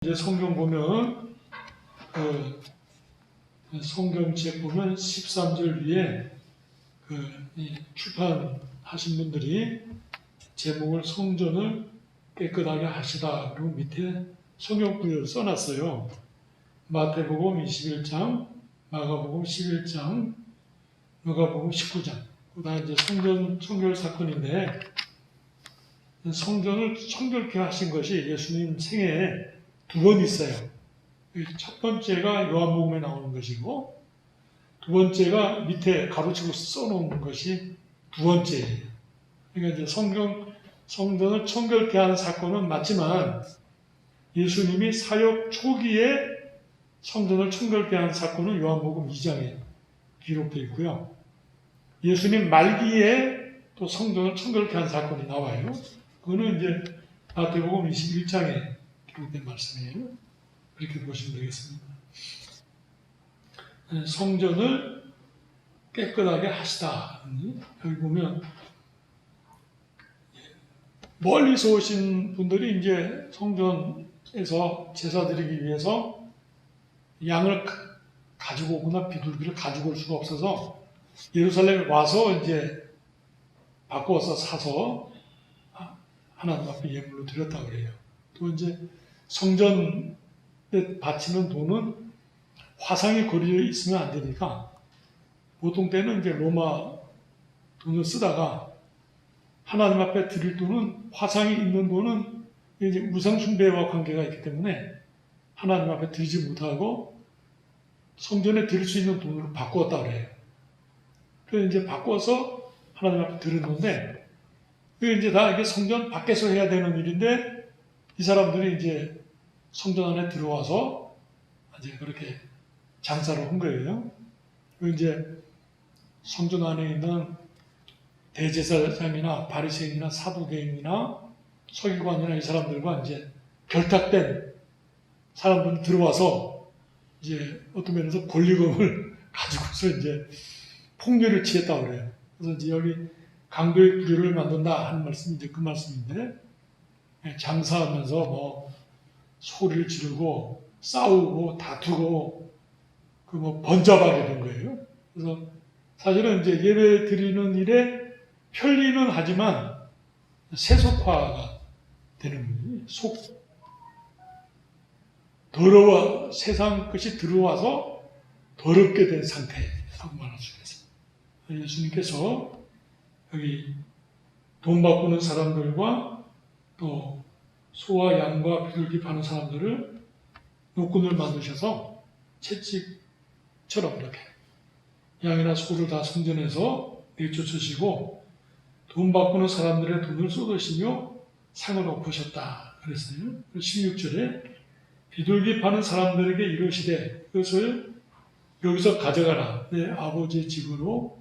이제 성경 보면 성경책 보면 13절 위에 출판하신 분들이 제목을 성전을 깨끗하게 하시다. 그리고 밑에 성경 구절을 써놨어요. 마태복음 21장, 마가복음 11장, 누가복음 19장. 그다음 이제 성전 청결 사건인데 성전을 청결케 하신 것이 예수님 생애에 두 번 있어요. 첫 번째가 요한복음에 나오는 것이고 두 번째가 밑에 가로치고 써놓은 것이 두 번째예요. 그러니까 이제 성전을 청결케 한 사건은 맞지만 예수님이 사역 초기에 성전을 청결케 한 사건은 요한복음 2장에 기록되어 있고요. 예수님 말기에 또 성전을 청결케 한 사건이 나와요. 그거는 이제 마태복음 21장에 기록된 말씀이에요. 그렇게 보시면 되겠습니다. 성전을 깨끗하게 하시다. 여기 보면 멀리서 오신 분들이 이제 성전에서 제사 드리기 위해서 양을 가지고 오거나 비둘기를 가지고 올 수가 없어서 예루살렘에 와서 이제 바꿔서 사서 하나님 앞에 예물로 드렸다고 그래요. 또 이제 성전에 바치는 돈은 화상이 거리에 있으면 안 되니까 보통 때는 이제 로마 돈을 쓰다가 하나님 앞에 드릴 돈은 화상이 있는 돈은 이제 우상숭배와 관계가 있기 때문에 하나님 앞에 드리지 못하고 성전에 드릴 수 있는 돈으로 바꾸었다 그래요. 그래서 이제 바꿔서 하나님 앞에 드렸는데 그게 이제 다 이게 성전 밖에서 해야 되는 일인데 이 사람들이 이제 성전 안에 들어와서 이제 그렇게 장사를 한 거예요. 그리고 이제 성전 안에 있는 대제사장이나 바리새인이나 사두개인이나 서기관이나 이 사람들과 이제 결탁된 사람들이 들어와서 이제 어떤 면에서 권리금을 가지고서 이제 폭력을 취했다고 그래요. 그래서 이제 여기 강도의 구류를 만든다 하는 말씀이 이제 그 말씀인데 장사하면서 뭐 소리를 지르고 싸우고 다투고 그 뭐 번잡하게 된 거예요. 그래서 사실은 이제 예배 드리는 일에 편리는 하지만 세속화가 되는 거예요. 더러워 세상 것이 들어와서 더럽게 된 상태라고 말할 수 있겠습니다. 예수님께서 여기 돈 바꾸는 사람들과 또 소와 양과 비둘기 파는 사람들을 노꾼을 만드셔서 채찍처럼 이렇게 양이나 소를 다 성전에서 내쫓으시고 돈 바꾸는 사람들의 돈을 쏟으시며 상을 엎으셨다 그랬어요. 16절에 비둘기 파는 사람들에게 이르시되 그것을 여기서 가져가라. 내 아버지의 집으로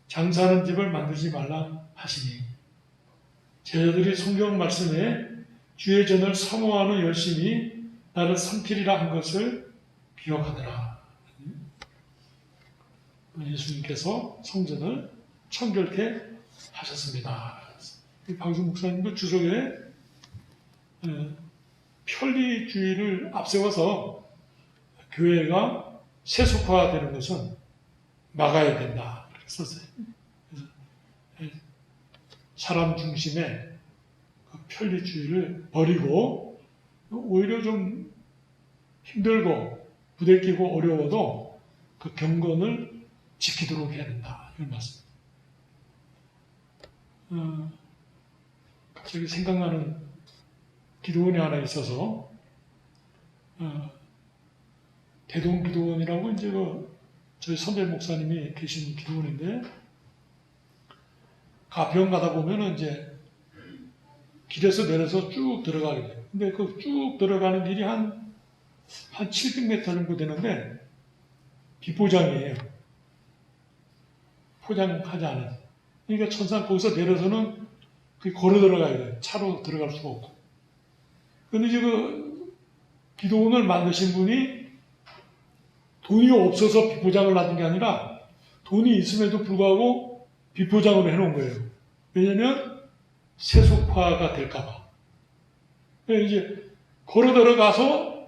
장사하는 집을 만들지 말라 하시니 제자들이 성경 말씀에 주의 전을 사모하는 열심히 나를 삼키리라 한 것을 기억하더라. 예수님께서 성전을 청결케 하셨습니다. 방수 목사님도 주석에 편리주의를 앞세워서 교회가 세속화되는 것은 막아야 된다. 그렇게 썼어요. 그래서 사람 중심의 그 편리주의를 버리고 오히려 좀 힘들고 부대끼고 어려워도 그 경건을 지키도록 해야 된다. 이런 말씀. 갑자기 생각나는 기도원이 하나 있어서 대동기도원이라고 이제 저희 선배 목사님이 계신 기도원인데 가평 가다 보면은 이제 길에서 내려서 쭉 들어가게 돼요. 근데 그 쭉 들어가는 길이 한 700m 정도 되는데 비포장이에요. 포장하지 않은. 그러니까 천상 거기서 내려서는 걸어 들어가야 돼요. 차로 들어갈 수가 없고. 근데 이제 그 기도원을 만드신 분이 돈이 없어서 비포장을 놔둔 게 아니라 돈이 있음에도 불구하고 비포장으로 해놓은 거예요. 왜냐면 세속화가 될까봐. 이제 걸어 들어가서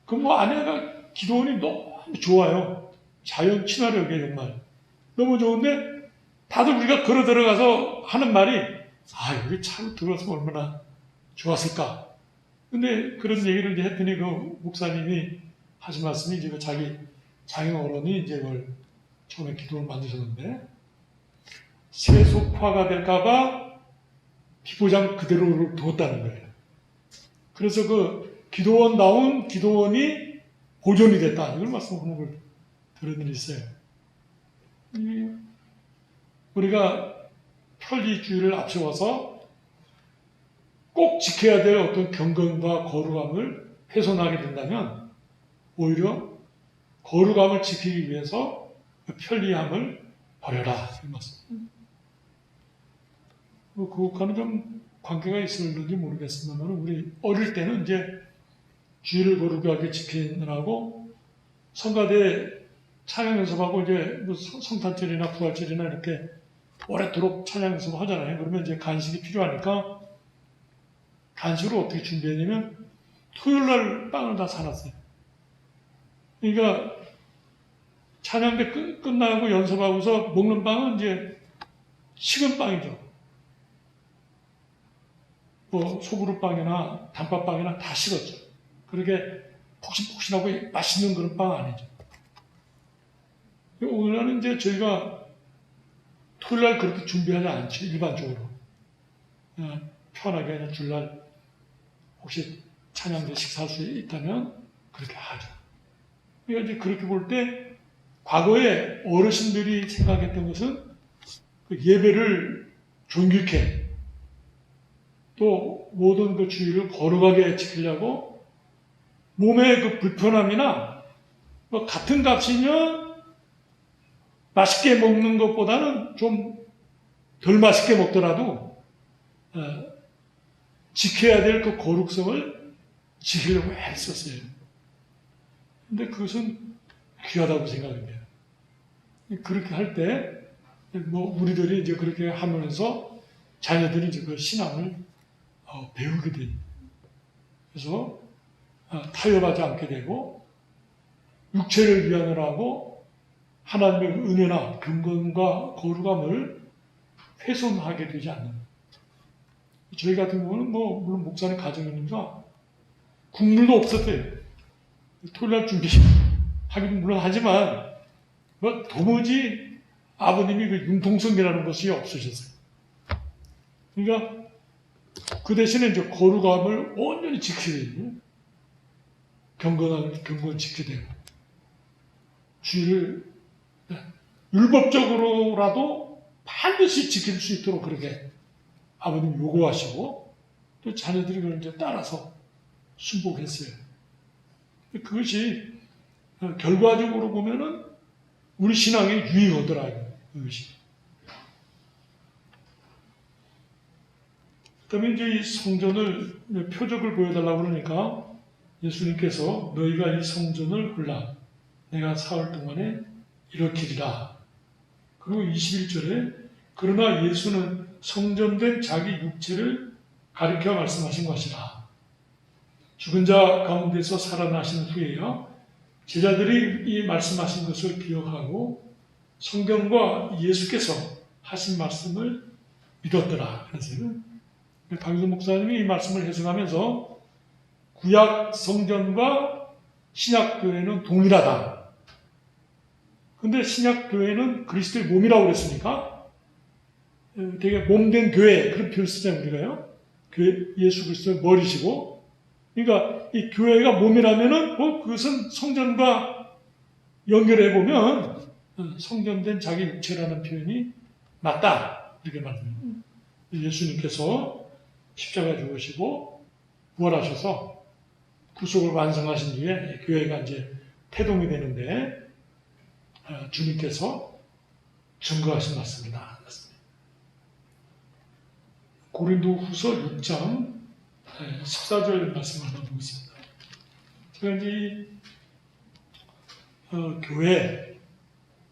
그 뭐 아내가 기도원이 너무 좋아요. 자연 친화력이 정말 너무 좋은데 다들 우리가 걸어 들어가서 하는 말이 여기 차로 들어가서 얼마나 좋았을까. 근데 그런 얘기를 이제 했더니 그 목사님이 하신 말씀이 이제 자기 장인어른이 이제 그걸 처음에 기도를 만드셨는데 세속화가 될까봐 비포장 그대로 뒀다는 거예요. 그래서 그 기도원다운 기도원이 보존이 됐다. 이걸 말씀하는 걸 들은 일이 있어요. 우리가 편리주의를 앞세워서 꼭 지켜야 될 어떤 경건과 거룩함을 훼손하게 된다면 오히려 거룩함을 지키기 위해서 그 편리함을 버려라. 이 말씀. 그것과는 좀 관계가 있었는지 모르겠습니다만 우리 어릴 때는 이제 주의를 거룩하게 지키느라고 성가대 찬양 연습하고 이제 뭐 성탄절이나 부활절이나 이렇게 오래도록 찬양 연습을 하잖아요. 그러면 이제 간식이 필요하니까 간식을 어떻게 준비했냐면 토요일 날 빵을 다 사놨어요. 그러니까 찬양대 끝나고 연습하고서 먹는 빵은 이제 식은 빵이죠. 뭐 소그룹빵이나 단팥빵이나 다 식었죠. 그렇게 폭신폭신하고 맛있는 그런 빵 아니죠. 오늘날은 이제 저희가 토요일 날 그렇게 준비하지 않죠. 일반적으로. 그냥 편하게 그냥 줄날 혹시 찬양대 식사할 수 있다면 그렇게 하죠. 그러니까 이제 그렇게 볼 때 과거에 어르신들이 생각했던 것은 그 예배를 존귀케 또 모든 그 주의를 거룩하게 지키려고 몸의 그 불편함이나 뭐 같은 값이면 맛있게 먹는 것보다는 좀 덜 맛있게 먹더라도 지켜야 될 그 거룩성을 지키려고 했었어요. 근데 그것은 귀하다고 생각합니다. 그렇게 할 때 뭐 우리들이 이제 그렇게 하면서 자녀들이 이제 그 신앙을 배우게 됩니다. 그래서 타협하지 않게 되고 육체를 위하느라 하고 하나님의 은혜나 경건과 거룩함을 훼손하게 되지 않는. 저희 같은 경우는 뭐 물론 목사님 가정이니까 국물도 없었대요. 토요일날 준비하기도 물론 하지만 뭐 도무지 아버님이 그 융통성이라는 것이 없으셨어요. 그러니까 그 대신에 이제 거룩함을 온전히 지키게 되고 경건 지키게 되고 주의를 율법적으로라도 반드시 지킬 수 있도록 그렇게 아버님 요구하시고 또 자녀들이 그걸 이제 따라서 순복했어요. 그것이 결과적으로 보면은 우리 신앙에 유익하더라고요. 그것이. 그다음에 이제 이 성전을 표적을 보여달라고 그러니까 예수님께서 너희가 이 성전을 헐라 내가 사흘 동안에 일으키리라. 그리고 21절에 그러나 예수는 성전된 자기 육체를 가리켜 말씀하신 것이라. 죽은 자 가운데서 살아나신 후에요. 제자들이 이 말씀하신 것을 기억하고 성경과 예수께서 하신 말씀을 믿었더라. 그래서 박유선 목사님이 이 말씀을 해석하면서 구약 성전과 신약 교회는 동일하다. 근데 신약 교회는 그리스도의 몸이라고 그랬으니까 되게 몸된 교회 그런 표현 쓰잖아요. 우리가요. 예수 그리스도의 머리시고 그러니까 이 교회가 몸이라면은 그것은 성전과 연결해 보면 성전된 자기 육체라는 표현이 맞다 이렇게 말합니다. 예수님께서 십자가 죽으시고 부활하셔서 구속을 완성하신 뒤에 교회가 이제 태동이 되는데 주님께서 증거하신 말씀이다. 고린도후서 6장 14절 말씀을 한번 보겠습니다. 제가 이제 교회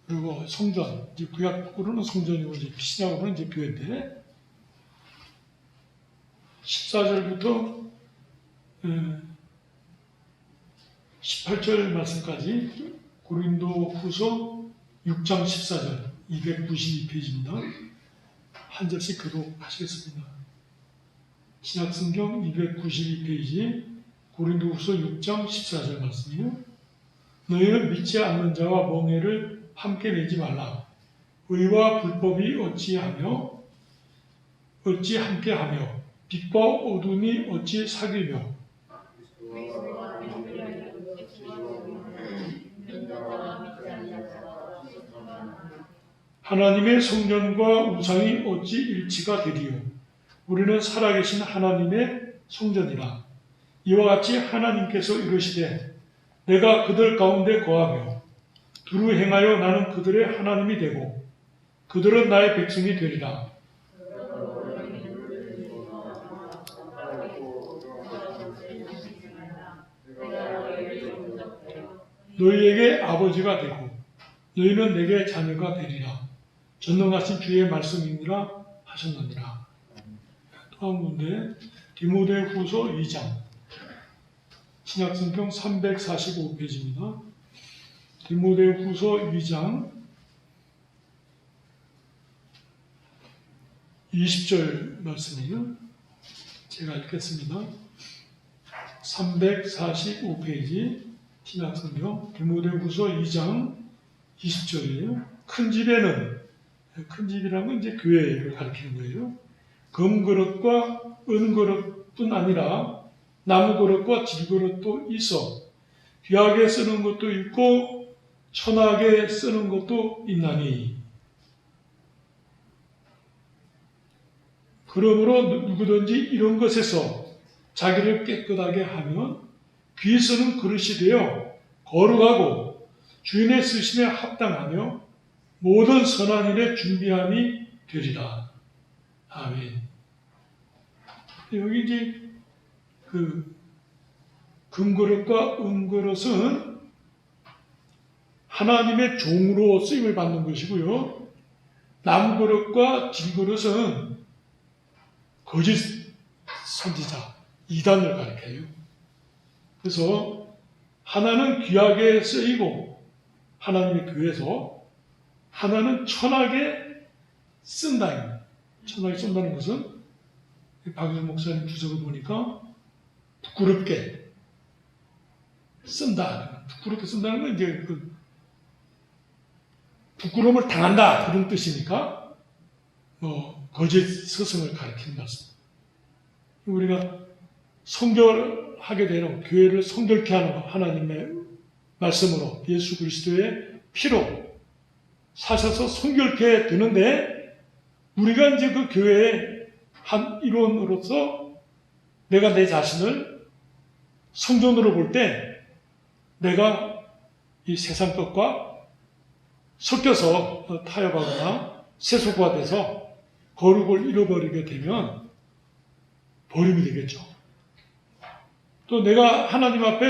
그리고 성전, 이제 구약으로는 성전이고 이제 신약으로는 이제 교회인데 14절부터 18절 말씀까지 고린도후서 6장 14절 292페이지입니다. 한 절씩 교독하시겠습니다. 신약성경 292페이지 고린도후서 6장 14절 말씀이요. 너희는 믿지 않는 자와 멍에를 함께 내지 말라. 의와 불법이 어찌 함께하며 빛과 어둠이 어찌 사귀며 하나님의 성전과 우상이 어찌 일치가 되리요. 우리는 살아계신 하나님의 성전이라. 이와 같이 하나님께서 이르시되 내가 그들 가운데 거하며 두루 행하여 나는 그들의 하나님이 되고 그들은 나의 백성이 되리라. 너희에게 아버지가 되고 너희는 내게 자녀가 되리라. 전능하신 주의 말씀이니라 하셨느니라. 또 한 군데 디모데후서 2장 신약성경 345페이지입니다. 디모데후서 2장 20절 말씀이에요. 제가 읽겠습니다. 345페이지 신약성경 디모데후서 2장 20절이에요. 큰 집에는, 큰 집이라는 건 이제 교회를 가리키는 거예요. 금그릇과 은그릇뿐 아니라 나무그릇과 질그릇도 있어 귀하게 쓰는 것도 있고 천하게 쓰는 것도 있나니 그러므로 누구든지 이런 것에서 자기를 깨끗하게 하면 귀 쓰는 그릇이 되어 거룩하고 주인의 쓰심에 합당하며 모든 선한 일에 준비함이 되리라. 아멘. 여기 이제 그 금그릇과 은그릇은 하나님의 종으로 쓰임을 받는 것이고요. 나무그릇과 질그릇은 거짓 선지자, 이단을 가리켜요. 그래서 하나는 귀하게 쓰이고 하나님의 교회에서 하나는 천하게 쓴다. 천하게 쓴다는 것은 박유선 목사님 주석을 보니까 부끄럽게 쓴다. 부끄럽게 쓴다는 건 이제 그 부끄러움을 당한다 그런 뜻이니까 거짓 스승을 가리키는 말씀. 우리가 성결하게 되는 교회를 성결케 하는 하나님의 말씀으로 예수 그리스도의 피로 사셔서 성결케 되는데 우리가 이제 그 교회의 한 일원으로서 내가 내 자신을 성전으로 볼 때 내가 이 세상 것과 섞여서 타협하거나 세속화돼서 거룩을 잃어버리게 되면 버림이 되겠죠. 또 내가 하나님 앞에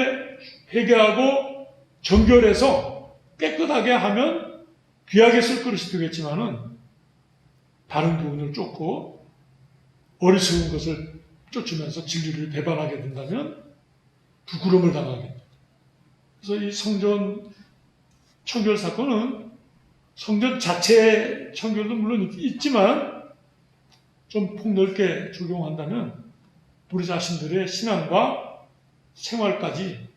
회개하고 정결해서 깨끗하게 하면 귀하게 쓸 그릇이 되겠지만은 다른 부분을 쫓고 어리석은 것을 쫓으면서 진리를 배반하게 된다면 부끄러움을 당하게 됩니다. 그래서 이 성전 청결 사건은 성전 자체의 청결도 물론 있지만 좀 폭넓게 적용한다면 우리 자신들의 신앙과 생활까지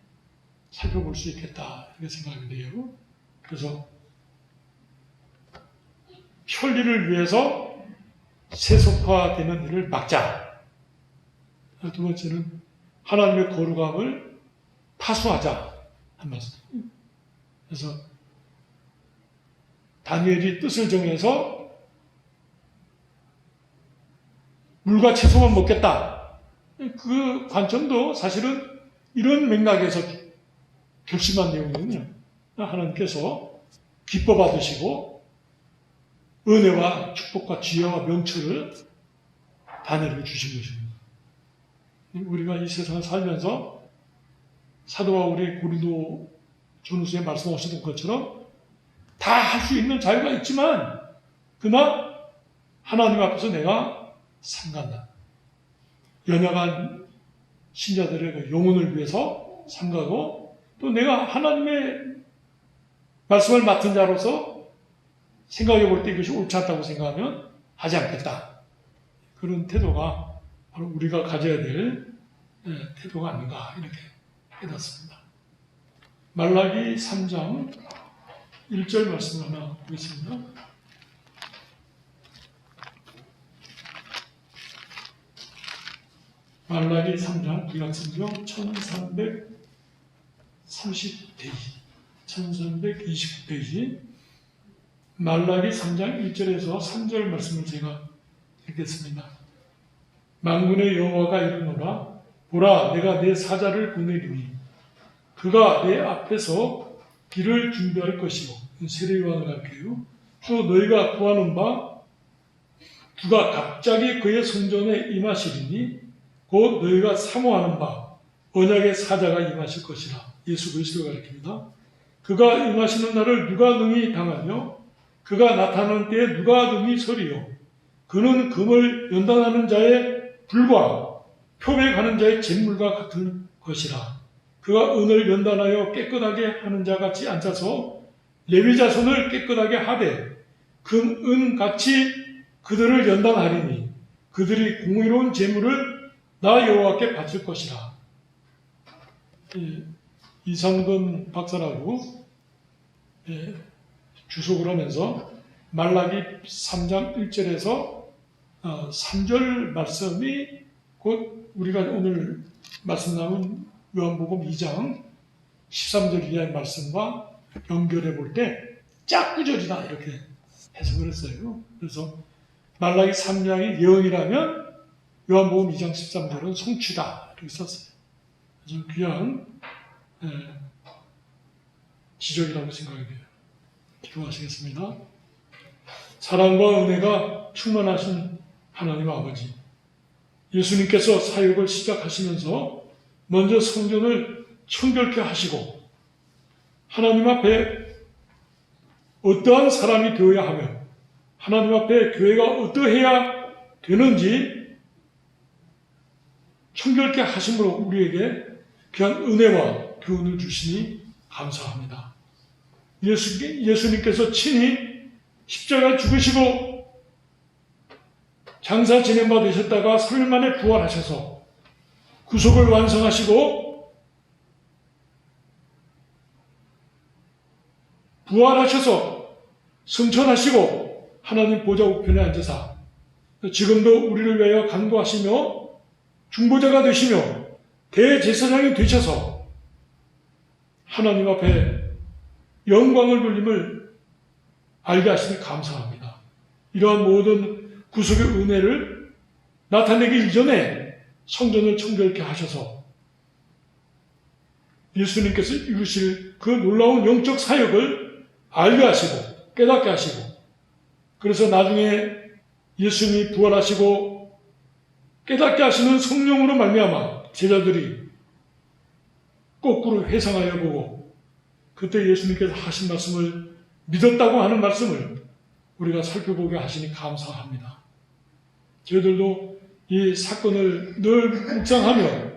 살펴볼 수 있겠다 이렇게 생각이 돼요. 그래서 편리를 위해서 세속화되는 일을 막자. 두 번째는 하나님의 거룩함을 파수하자 한 말씀. 그래서 다니엘이 뜻을 정해서 물과 채소만 먹겠다. 그 관점도 사실은 이런 맥락에서 결심한 내용이거든요. 하나님께서 기뻐 받으시고 은혜와 축복과 지혜와 명철을 다니엘에게 주신 것입니다. 우리가 이 세상을 살면서 사도 바울이 고린도 전후서에 말씀하셨던 것처럼 다 할 수 있는 자유가 있지만 그러나 하나님 앞에서 내가 상간다. 연약한 신자들의 그 영혼을 위해서 삼가고 또 내가 하나님의 말씀을 맡은 자로서 생각해 볼 때 이것이 옳지 않다고 생각하면 하지 않겠다. 그런 태도가 바로 우리가 가져야 될 태도가 아닌가 이렇게 깨닫습니다. 말라기 3장 1절 말씀 하나 보겠습니다. 말라기 3장 구약성경 1320페이지 말라기 3장 1절에서 3절 말씀을 제가 읽겠습니다. 만군의 여호와가 이르노라 보라 내가 내 사자를 보내리니 그가 내 앞에서 길을 준비할 것이고 세례요한을 갈게요. 또 너희가 구하는 바 그가 갑자기 그의 성전에 임하시리니 곧 너희가 사모하는 바 언약의 사자가 임하실 것이라. 예수 그리스도가 가르칩니다. 그가 임하시는 날을 누가 능히 당하며 그가 나타나는 때에 누가 능히 서리요. 그는 금을 연단하는 자의 불과 표백하는 자의 잿물과 같은 것이라. 그가 은을 연단하여 깨끗하게 하는 자 같이 앉아서 레위 자손을 깨끗하게 하되 금, 은 같이 그들을 연단하리니 그들이 공의로운 제물을 나 여호와께 바칠 것이라. 이성근 박사라고 주석을 하면서 말라기 3장 1절에서 3절 말씀이 곧 우리가 오늘 말씀 나눈 요한복음 2장 13절 이하의 말씀과 연결해 볼 때 짝구절이다 이렇게 해석을 했어요. 그래서 말라기 3장이 예언이라면 요한복음 2장 13절은 성취다 이렇게 썼어요. 아주 귀한 지적이라고 생각이 돼요. 기도하시겠습니다. 사랑과 은혜가 충만하신 하나님 아버지, 예수님께서 사역을 시작하시면서 먼저 성전을 청결케 하시고 하나님 앞에 어떠한 사람이 되어야 하며 하나님 앞에 교회가 어떠해야 되는지 청결케 하심으로 우리에게 귀한 은혜와 교훈을 주시니 감사합니다. 예수님께서 친히 십자가에 죽으시고 장사 지낸 바 되셨다가 3일 만에 부활하셔서 구속을 완성하시고 부활하셔서 승천하시고 하나님 보좌 우편에 앉으사 지금도 우리를 위하여 간구하시며 중보자가 되시며 대제사장이 되셔서 하나님 앞에 영광을 돌림을 알게 하시니 감사합니다. 이러한 모든 구속의 은혜를 나타내기 이전에 성전을 청결케 하셔서 예수님께서 이루실 그 놀라운 영적 사역을 알게 하시고 깨닫게 하시고 그래서 나중에 예수님이 부활하시고 깨닫게 하시는 성령으로 말미암아 제자들이 거꾸로 회상하여 보고 그때 예수님께서 하신 말씀을 믿었다고 하는 말씀을 우리가 살펴보게 하시니 감사합니다. 저희들도 이 사건을 늘 묵상하며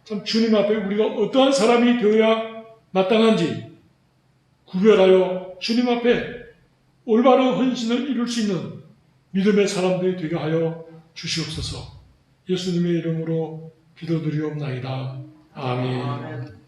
참 주님 앞에 우리가 어떠한 사람이 되어야 마땅한지 구별하여 주님 앞에 올바른 헌신을 이룰 수 있는 믿음의 사람들이 되게 하여 주시옵소서. 예수님의 이름으로 기도드리옵나이다. 아멘.